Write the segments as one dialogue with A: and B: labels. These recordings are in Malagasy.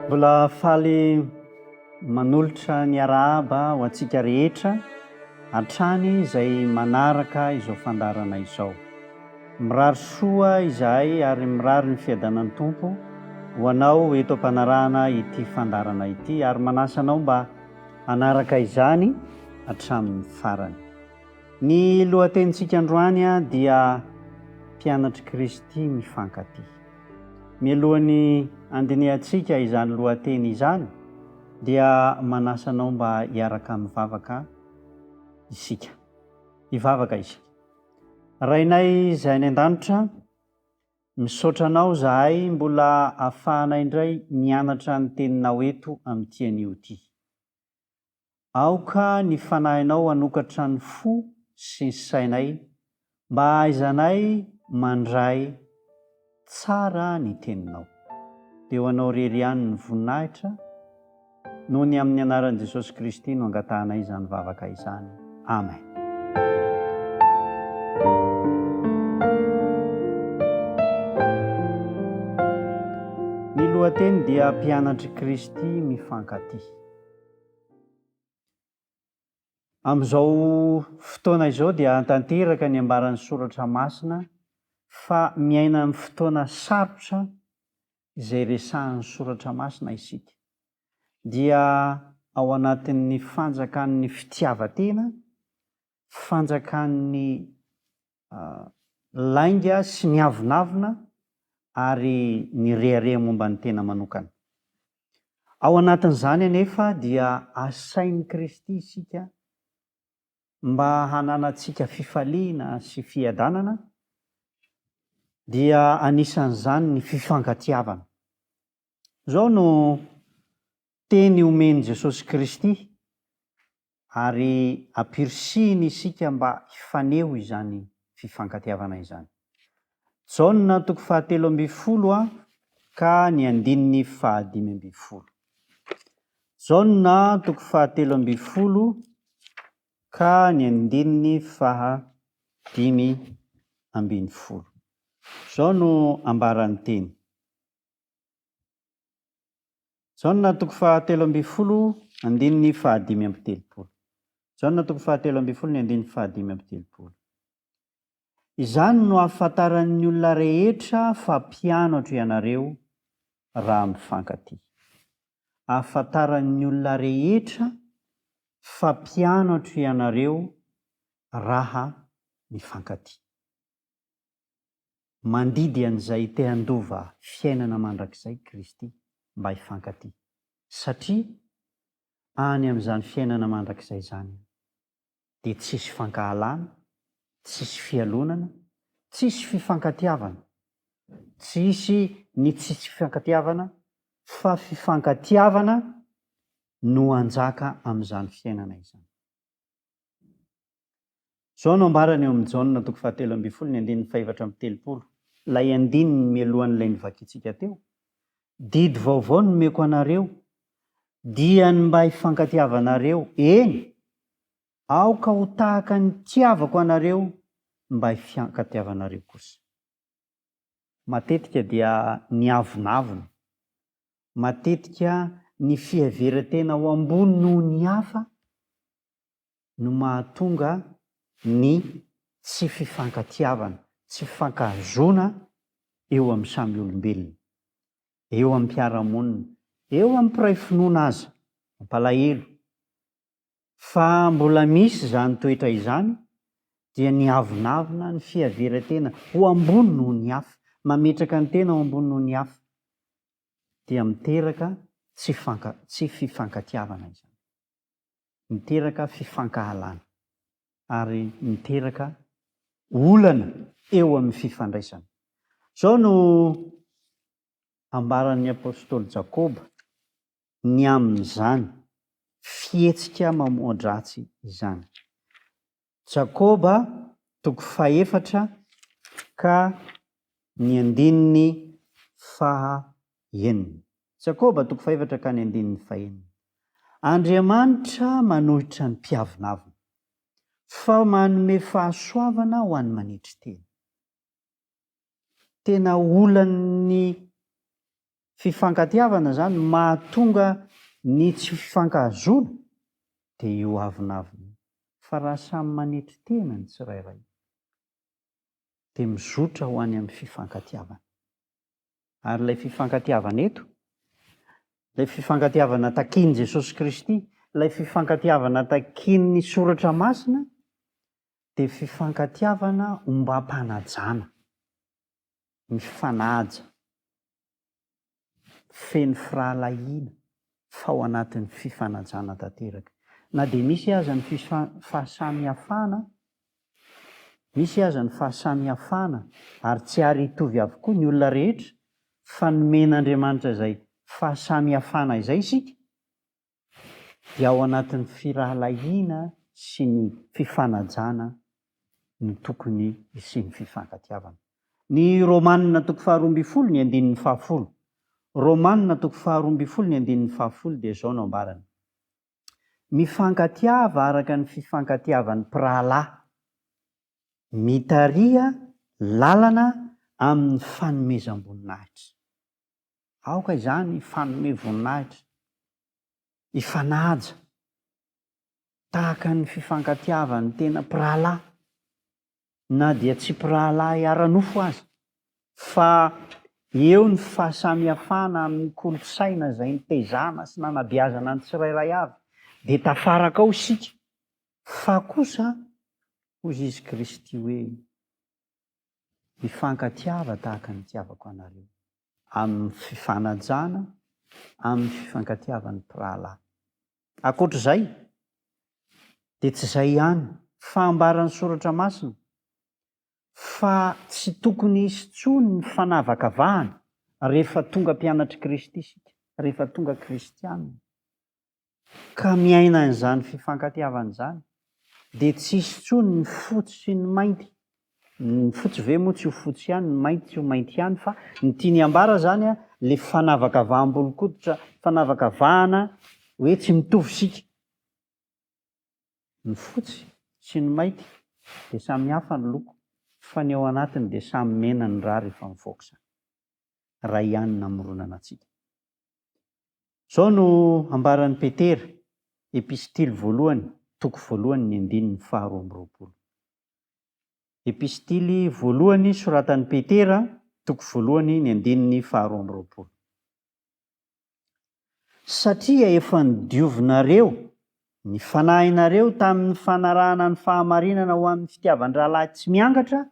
A: Mbola faly manolotra ny arahaba ho antsika rehetra hatrany izay manaraka izao fandarana izao. Mirary soa izahay ary mirary ny fiadanan'ny tompo ho anao eto am-panarahana ity fandarana ity ary manasa anao mba hanaraka izany hatramin'ny farany. Ny lohatenintsika androany dia mpianatry Kristy mifankatia. Mialohan'ny andiniantsika izany lohateny izany dia manasa anao mba hiaraka mivavaka isika. Hivavaka isika. Rainay izay ny an-danitra, misaotra anao zahay mbola ahafahanay indray mianatra ny teninao eto amin'ity anio ity. Aoka ny fanahinao hanokatra ny fo sy ny sainay mba ahaizanay mandray tsara ny teninao. Dia ho anao rery ihany ny voninahitra noho ny amin'ny anaran'i Jesosy Kristy no angatahanay izany vavaka izany. Amen. Ny lohateny dia mpianatry Kristy mifankatia. Amin'izao fotoana izao dia tanteraka ny ambaran'ny soratra masina fa miaina amin'ny fotoana sarotra izay resahan'ny soratra masina isika. Dia ao anatin'ny fanjakan'ny fitiavan-tena, fanjakan'ny lainga sy ny avinavina ary ny rehareha momba ny tena manokana. Ao anatin'izany anefa dia asain'i Kristy isika mba hananantsika fifaliana sy fiadanana, dia anisan'izany ny fifankatiavana. Zao no teny omeny Jesosy Kristy ary ampirisihiny isika mba hifaneho izany fifankatiavana izany. Jaona 7:12 ka ny 5:10. Jaona 7:12 ka ny 5:10. Zao no ambaran'ny teny. Jaona 7:12 5:10. Jaona 7:12 Izany no ahafantaran'ny olona rehetra fa mpianatra ianareo raha mifankatia. Ahafantaran'ny olona rehetra fa mpianatra ianareo raha mifankatia. Mandidy an'izay te handova fiainana mandrakizay Kristy mba hifankatia. Satria any amin'izany fiainana mandrakizay izany dia tsisy fankahalana, tsisy fialonana, tsisy fifankatiavana. Tsisy fifankatiavana fa fifankatiavana no hanjaka amin'izany fiainana izany. Zao no ambarany eo amin'ny Jaona 7:12 Lay andininy mialohan'ilay nivakitsika teo. Didy vaovao no nomeko anareo, diany mba hifankatiavanareo. Eny, aoka ho tahaka ny tiavako anareo mba hifankatiavanareo kosa. Matetika dia ny avinavina, matetika ny fiheveran-tena ao ambony noho ny hafa no mahatonga ny tsy fifankatiavana, tsy fifankahazona eo amin'ny samy olombelona, eo amin'ny mpiara-monina, eo amin'ny mpiray finoana aza, mampalahelo. Fa mbola misy izany toetra izany dia ny avinavina, ny fiheveran-tena ho ambony noho ny hafa, mametraka ny tena ao ambony noho ny hafa, dia miteraka tsy fifankatiavana izany. Miteraka fifankahalana ary miteraka olana eo amin'ny fifandraisana. Zao no ambaran'ny apôstôly Jakoba ny amin'izany fihetsika mamoa-dratsy izany. Jakoba 4 ka ny 5:9. Jakoba 4 ka ny 5:9. Andriamanitra manohitra ny mpiavinavina, fa manome fahasoavana ho an'ny manitry tena. Tena olan'ny fifankatiavana zany mahatonga ny tsy fifankahazoana dia io avinavina fa raha samy manetry tena ny tsirairay dia mizotra ho any amin'ny fifankatiavana. Ary ilay fifankatiavana eto, ilay fifankatiavana takian' Jesosy Kristy, ilay fifankatiavana takian'ny soratra masina dia fifankatiavana ombam-panajana, mifanaja, feno firalahiana fa ao anatin'ny fifanajana tanteraka. Na dia misy aza ny fahasamihafana, misy aza ny fahasamihafana ary tsy ary hitovy avokoa ny olona rehetra, fa nomen'Andriamanitra izay fahasamihafana izay isika dia ao anatin'ny firalahiana sy ny fifanajana no tokony hisian'ny fifankatiavana. Ny Romanina toko 12 ny andinin'ny 10. Romanina toko 12 ny andinin'ny 10 dia izao no ambarany: mifankatiava araka ny fifankatiavan'ny mpirahalahy, mitaria lalana amin'ny fanomezam-boninahitra. Aoka izany fanome voninahitra, ifanaja tahaka ny fifankatiavan'ny tena mpirahalahy, na dia tsy mpirahalahy ara-nofo aza, fa eo ny fahasamihafana amin'ny kolontsaina izay nitezana sy nanabeazana ny tsirairay avy, dia tafaraka ao isika. Fa kosa hoy izy Kristy hoe mifankatiava tahaka ny tiavako anareo, amin'ny fifanajana, amin'ny fifankatiavan'ny mpirahalahy. Ankoatr'izay dia tsy izay ihany, fahambaran'ny soratra masina fa tsy tokony hisy intsony ny fanavakavahana rehefa tonga mpianatra Kristy isika, rehefa tonga kristianina, ka miaina an'izany fifankatiavana izany, dia tsy hisy intsony ny fotsy sy ny mainty. Ny fotsy ve moa tsy ho fotsy ihany, ny mainty tsy ho mainty ihany, fa ny tiany ambara zany le fanavakavaham-bolokoditra, fanavakavahana hoe tsy mitovy sika. Ny fotsy sy ny mainty dia samy hafa ny loko, fa ny ao anatiny dia samy mena ny rà rehefa mivoaka izany, raha ihany namoronana antsika. Izao no ambaran'ny Petera, epistily voalohany, toko voalohany ny andinin'ny 12. Epistily voalohany soratan'ny Petera, toko voalohany ny andinin'ny 12. Satria efa nidiovinareo, ny fanahinareo tamin'ny fanarahana ny fahamarinana ho amin'ny fitiavan-drahalahy tsy miangatra,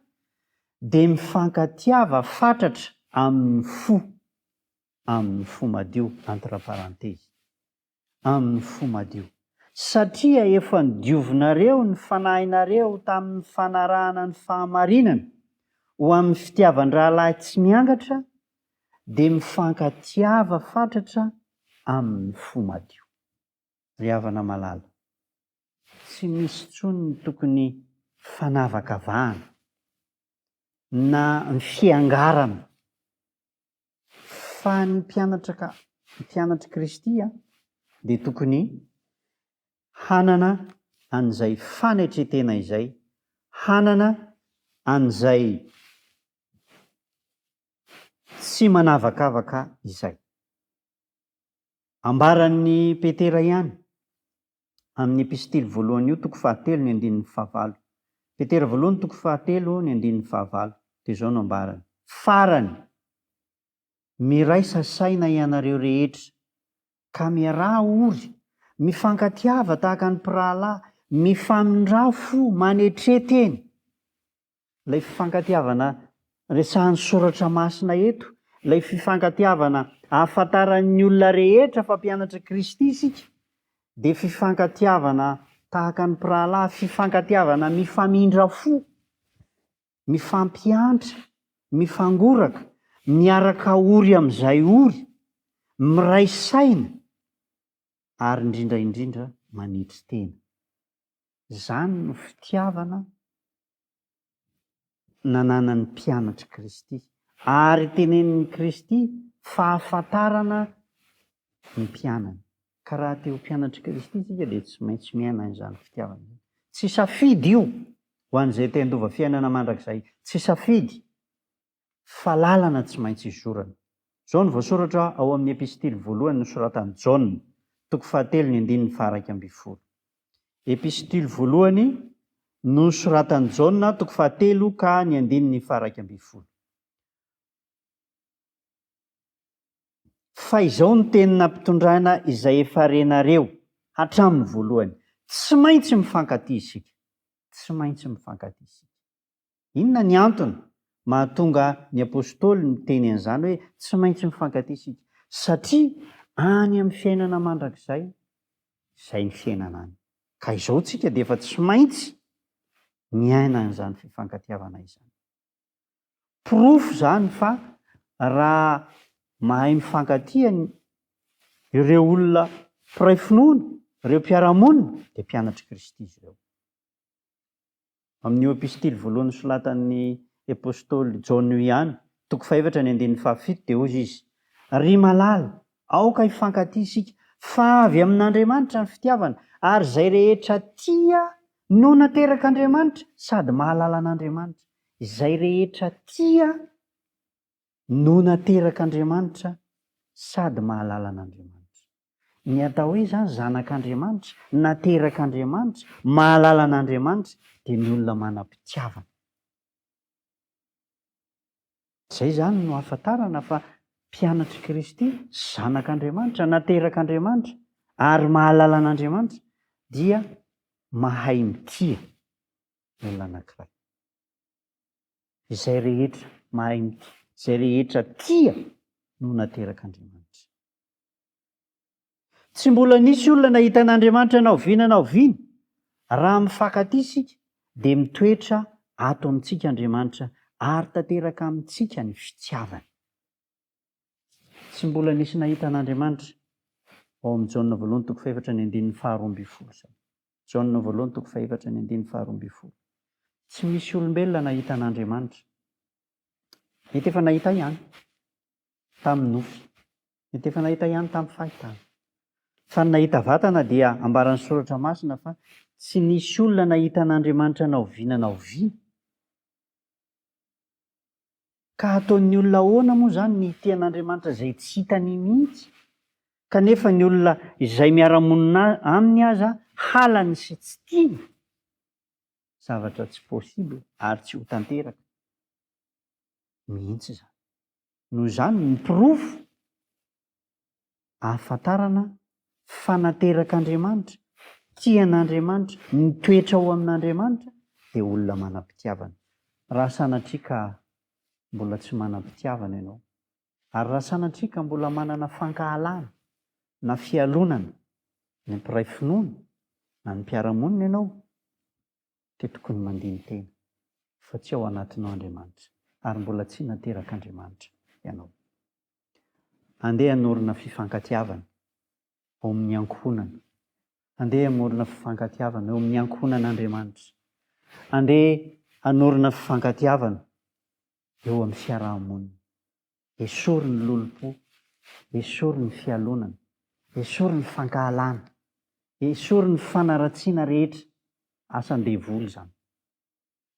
A: dia mifankatiava fatratra amin'ny fo madio, entre parenthèses, amin'ny fo madio. Satria efa nidiovinareo ny fanahinareo tamin'ny fanarahana ny fahamarinana ho amin'ny fitiavan-drahalahy tsy miangatra, dia mifankatiava fatratra amin'ny fo madio. Ry havana malala, tsy misy intsony ny tokony fanavakavahana na ny fiangarana, fa ny mpianatra Kristy dia tokony hanana an'izay fanetretena izay, hanana an'izay tsy manavakavaka izay. Ambaran'ny Petera ihany amin'ny epistily voalohany io, toko 7 ny andinin'ny 9. Petera voalohany toko 7 ny andinin'ny 9 dia izao no ambarany: farany miraisa saina ianareo rehetra, ka miaraha ory, mifankatiava tahaka ny mpirahalahy, mifamindra fo manetreteny. Ilay fifankatiavana resahan'ny soratra masina eto, ilay fifankatiavana ahafantaran'ny olona rehetra fa mpianatra Kristy isika, dia fifankatiavana tahaka ny mpirahalahy, fifankatiavana mifamindra fo, mifampiantra, mifangoraka, miaraka ory amin'izay ory, miray saina, ary indrindra manetry tena. Izany no fitiavana nananan'ny mpianatra Kristy, ary tenenin'ny Kristy fahafantarana ny mpianana. Ka raha teo mpianatra Kristy isika dia tsy maintsy miaina an'izany fitiavana. Tsy safidy io ho an'izay te handova fiainana mandrakizay, tsy safidy, fa lalana tsy maintsy izorana. zao ny voasoratra ao amin'ny epistily voalohany nosoratany Jaona toko 7:1-10. Epistily voalohany nosoratany Jaona toko 7:1-10. Fa izao ny tenina ampitondraina izay efa renareo hatramin'ny voalohany, tsy maintsy mifankatia isika. Tsy maintsy mifankatia isika. Inona ny antony mahatonga ny apôstôly miteny an'izany hoe tsy maintsy mifankatia isika? Satria any amin'ny fiainana mandrakizay, izay ny fiainana any. Ka izao tsika dia efa tsy maintsy miaina an'izany fifankatiavana izany. Pirofo zany fa raha mahay mifankatia ireo olona mpiray finoana, ireo mpiara-monina, dia mpianatry Kristy izy ireo. Amin'io epistily voalohany solatan'ny apôstôly Jaona io ihany, toko 4:1-7 dia hoy izy: ry malala, aoka hifankatia isika, fa avy amin'Andriamanitra ny fitiavana, ary izay rehetra tia no naterak'Andriamanitra sady mahalala an'Andriamanitra. Izay rehetra tia no naterak'Andriamanitra sady mahalala an'Andriamanitra. Ny atao hoe zany zanak'Andriamanitra, naterak'Andriamanitra, mahalala an'Andriamanitra dia ny olona manam-pitiavana. Izay zany no ahafantarana fa mpianatry Kristy, zanak'Andriamanitra, naterak'Andriamanitra ary mahalala an'Andriamanitra dia mahay mitia olona anankiray. Izay rehetra mahay mitia, izay rehetra tia no naterak'Andriamanitra. Tsy mbola nisy olona nahita an'Andriamanitra na oviana na oviana. Raha mifankatia isika dia mitoetra ato amintsika Andriamanitra ary tanteraka amintsika ny fitiavana. Tsy mbola nisy nahita an'Andriamanitra ao amin'ny Jaona voalohany toko 4:1-12. Jaona voalohany toko 4:1-12. Tsy misy olombelona nahita an'Andriamanitra. Mety efa nahita ihany tamin'ny nofy, mety efa nahita ihany tamin'ny fahitana. Fa ny nahita vatana dia ambaran'ny soratra masina fa tsy nisy olona nahita an'Andriamanitra na oviana na oviana. Ka ataon'ny olona ahoana moa zany ny tia an'Andriamanitra izay tsy hitany mihitsy? Kanefa ny olona izay miara-monina aminy aza halany sy tsy tiany. Zavatra tsy possible ary tsy ho tanteraka mihitsy zany. Noho izany ny pirofo ahafantarana fa naterak'Andriamanitra, tia an'Andriamanitra, mitoetra ao amin'Andriamanitra dia olona manam-pitiavana. Raha sanatria ka mbola tsy manam-pitiavana ianao, ary raha sanatria ka mbola manana fankahalana na fialonana ny mpiray finoana na ny mpiara-monina ianao, dia tokony mandiny tena fa tsy ao anatinao Andriamanitra ary mbola tsy naterak'Andriamanitra ianao. Andeha hanorina fifankatiavana ao amin'ny ankohonana. Andeha hanorina fifankatiavana ao amin'ny ankohonan'Andriamanitra. Andeha hanorina fifankatiavana eo amin'ny fiaraha-monina. Esory ny lolo-po, esory ny fialonana, esory ny fankahalana, esory ny fanaratsiana rehetra. Asan-devoly zany.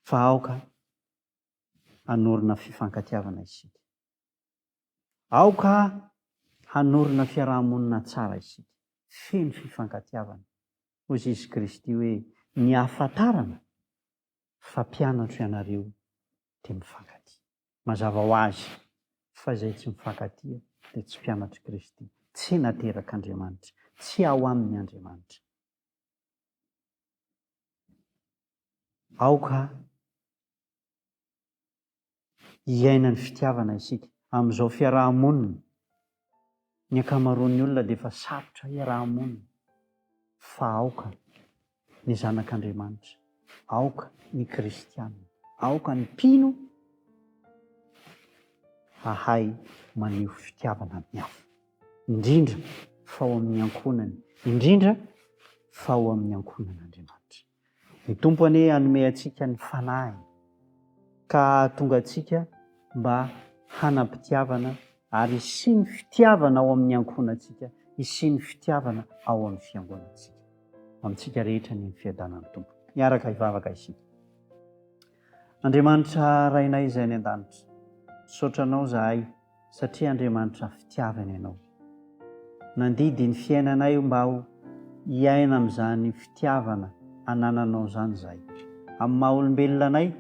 A: Fa aoka hanorina fifankatiavana isika. Aoka hanorina fiaraha-monina tsara isika. Feno fifankatiavana. Hoy Jesosy Kristy hoe ny ahafantarana fa mpianatra ianareo dia mifankatia. Mazava ho azy fa izay tsy mifankatia dia tsy mpianatry Kristy, tsy naterak'Andriamanitra, tsy ao amin'ny Andriamanitra. Aoka hiaina ny fitiavana isika amin'izao fiaraha-monina. Ny ankamaroan'ny olona dia efa sarotra hiaraha-monina. Fa aoka ny zanak'Andriamanitra, aoka ny kristianina, aoka ny mpino hahay maneho fitiavana mihafa. Indrindra fa ao amin'ny ankohonany, indrindra fa ao amin'ny ankohonan'Andriamanitra. Ny tompony hanome antsika ny fanahy ka tonga antsika mba hanam-pitiavana ary isiny fitiavana ao amin'ny ankohonantsika, isiny fitiavana ao amin'ny fiangonantsika. Amintsika rehetra ny fiadanan'ny tompo. Miaraka hivavaka isika. Andriamanitra rainay izay any an-danitra, misaotra anao zahay satria Andriamanitra fitiavana ianao. Nandidy ny fiainanay mba ho hiaina amin'izany fitiavana anananao zany izahay. Amin'ny maha olombelona anay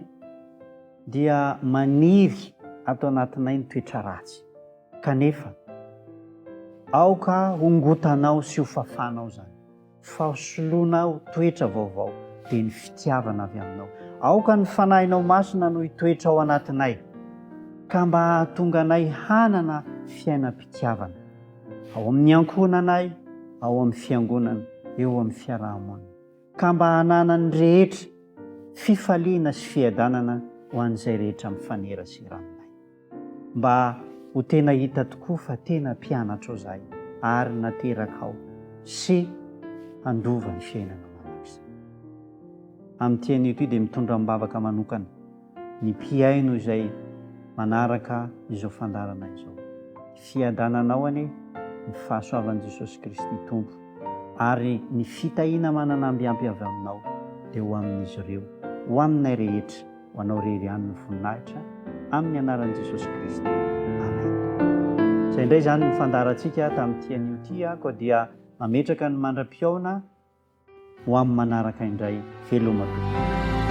A: dia maniry ato anatinay ny toetra ratsy, kanefa aoka hongotanao sy ho fafanao zany, fa hosoloanao toetra vaovao dia ny fitiavana avy aminao. Aoka ny fanahinao masina no hitoetra ao anatinay ka mba hahatonga anay hanana fiainam-pitiavana ao amin'ny ankohonanay, ao amin'ny fiangonana, eo amin'ny fiarahamonina, ka mba hananany rehetra fifaliana sy fiadanana ho an'izay rehetra mifanerasera aminay. Mba ho tena hita tokoa fa tena mpianatra ao izahay ary nateraka ao sy handova ny fiainana manoksa. Amin'ny tian'ito dia mitondra mibavaka manokana ny mpiaino izay manaraka izao fandarana izao. Fiadananao anie ny fahasoavan'i Jesosy Kristy Tompo ary ny fitahiana mananambiampy avy aminao dia ho amin'izy ireo, ho aminay rehetra, ho anao rery ihany ny voninahitra amin'ny anaran'i Jesosy Kristy. Amen. Izay indray zany ny fandarantsika tamin'ny tian'io koa dia mametraka ny mandram-piaona ho amin'ny manaraka indray velomatoa.